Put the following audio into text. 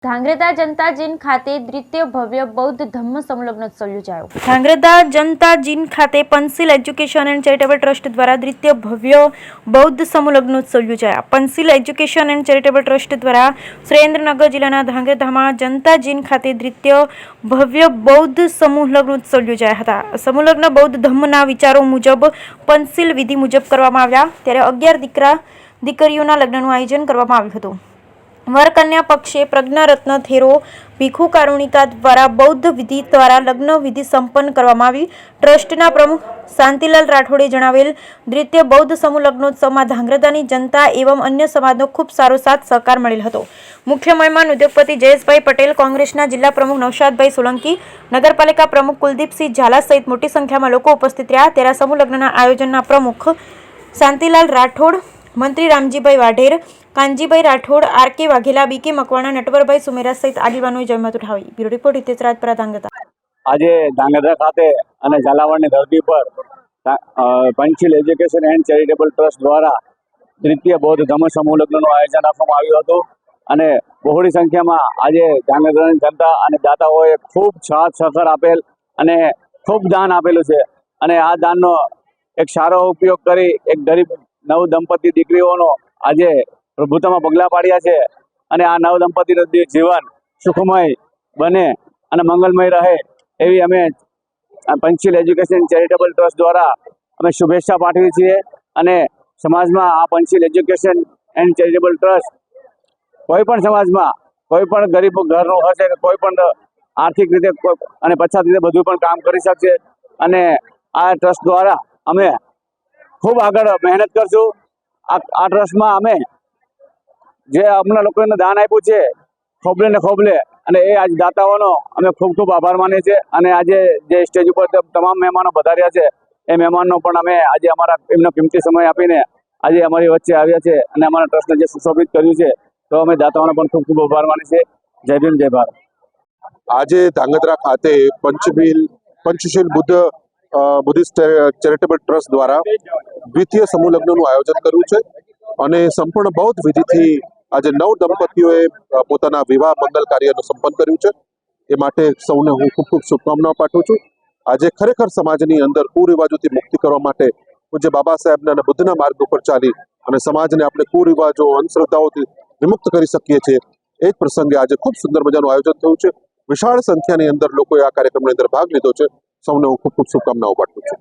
ધાંગ્રધા જનતા જીન ખાતે દ્વિતીય ભવ્ય બૌદ્ધ ધમ્મ સંલગ્નોત્સવ યોજાયો. ધાંગ્રધા જનતા જીન ખાતે પંચશીલ એજ્યુકેશન એન્ડ ચેરિટેબલ ટ્રસ્ટ દ્વારા દ્વિતીય ભવ્ય બૌદ્ધ સંલગ્નોત્સવ યોજાયા. પંચશીલ એજ્યુકેશન એન્ડ ચેરિટેબલ ટ્રસ્ટ દ્વારા સુરેન્દ્રનગર જિલ્લાના ધાંગ્રધામાં જનતા જીન ખાતે દ્વિતીય ભવ્ય બૌદ્ધ સમૂહલગ્નોત્સવ યોજાયા હતા. સમૂહલગ્ન બૌદ્ધ ધમ્મના વિચારો મુજબ પંચશીલ વિધિ મુજબ કરવામાં આવ્યા. ત્યારે 11 દીકરીઓના લગ્નનું આયોજન કરવામાં આવ્યું હતું. વરકન્યા પક્ષે પ્રજ્ઞારત્ન થેરો ભીખુ કારુણિકા દ્વારા બૌદ્ધ વિધિ દ્વારા લગ્ન વિધિ સંપન્ન કરવામાં આવી. ટ્રસ્ટના પ્રમુખ શાંતિલાલ રાઠોડે જણાવેલ દ્વિતીય બૌદ્ધ સમૂહ લગ્નોત્સવમાં ધાંગ્રધાની જનતા એવં અન્ય સમાજનો ખૂબ સારો સાથ સહકાર મળેલ હતો. મુખ્ય મહેમાન ઉદ્યોગપતિ જયેશભાઈ પટેલ, કોંગ્રેસના જિલ્લા પ્રમુખ નૌશાદભાઈ સોલંકી, નગરપાલિકા પ્રમુખ કુલદીપસિંહ ઝાલા સહિત મોટી સંખ્યામાં લોકો ઉપસ્થિત રહ્યા. ત્યારે સમૂહ લગ્નના આયોજનના પ્રમુખ શાંતિલાલ રાઠોડ, મંત્રી રામજીભાઈ વાઢેર, કાનજીભાઈ રાઠોડ, આર.કે. વાઘેલા, બી.કે. મકવાણા, નટવરભાઈ સુમેરા સહિત આગેવાનોએ જહેમત ઉઠાવી. Bureau report Hitesh Rajpara, Dhrangadhra. આજે ધાંગ્રધા ખાતે અને ઝાલાવાડની ધરતી પર Panchsheel education and charitable trust દ્વારા દ્વિતીય બૌદ્ધ ધમ્મ સમૂહ લગ્નનું આયોજન આપવામાં આવ્યું હતું અને બહોળી સંખ્યામાં આજે ધાંગ્રધાની જનતા અને દાતાઓએ ખૂબ સાથ સહકાર આપેલ અને ખૂબ દાન આપેલું છે અને આ દાનનો એક સારો ઉપયોગ કરી એક ગરીબ નવ દંપતી દીકરીઓનો આજે પ્રભુતામાં પગલાં પાડ્યા છે અને આ નવ દંપતીનું જીવન સુખમય બને અને મંગલમય રહે એવી અમે પંચશીલ એજ્યુકેશન ચેરિટેબલ ટ્રસ્ટ દ્વારા અમે શુભેચ્છા પાઠવીએ છીએ. અને સમાજમાં આ પંચશીલ એજ્યુકેશન એન્ડ ચેરિટેબલ ટ્રસ્ટ કોઈ પણ સમાજમાં કોઈ પણ ગરીબ ઘરનું હશે કે કોઈ પણ આર્થિક રીતે અને પછાત રીતે બધું પણ કામ કરી શકશે અને આ ટ્રસ્ટ દ્વારા અમે ખૂબ આગળ મહેનત કરશું. આ ટ્રસ્ટમાં અમે જે અમને લોકોને દાન આપ્યું છે ખોબલે ને ખોબલે અને એ આજ દાતાઓનો અમે ખૂબ ખૂબ આભાર માનીએ છીએ. અને આજે જે સ્ટેજ ઉપર તમામ મહેમાનો પધાર્યા છે એ મહેમાનનો પણ અમે આજે અમારા એમનો કિંમતી સમય આપીને આજે અમારી વચ્ચે આવ્યા છે અને અમારા ટ્રસ્ટને જે સુશોભિત કર્યું છે તો અમે દાતાઓનો પણ ખૂબ ખૂબ આભાર માનીએ છીએ. જય ભીમ, જય ભારત. આજે ધાંગ્રધા ખાતે પંચશીલ બુદ્ધિસ્ટ ચેરિટેબલ ટ્રસ્ટ દ્વારા દ્વિતીય સમૂહ લગ્નનું આયોજન કર્યું છે અને સંપૂર્ણ બૌદ્ધ વિધિથી આજે 9 દંપતીઓએ પોતાના વિવાહ મંગલ કાર્યનું સંપન્ન કર્યું છે. એ માટે સૌને હું ખૂબ ખૂબ શુભકામનાઓ પાઠવું છું. આજે ખરેખર સમાજની અંદર કુરિવાજોથી મુક્તિ કરવા માટે પૂજ્ય બાબા સાહેબના અને બુદ્ધના માર્ગ ઉપર ચાલી અને સમાજને આપણે કુરિવાજો અંધશ્રદ્ધાઓથી વિમુક્ત કરી શકીએ છીએ. એ જ પ્રસંગે આજે ખૂબ સુંદર મજાનું આયોજન થયું છે. વિશાળ સંખ્યાની અંદર લોકોએ આ કાર્યક્રમની અંદર ભાગ લીધો છે. સૌને હું ખૂબ ખૂબ શુભકામનાઓ પાઠવું છું.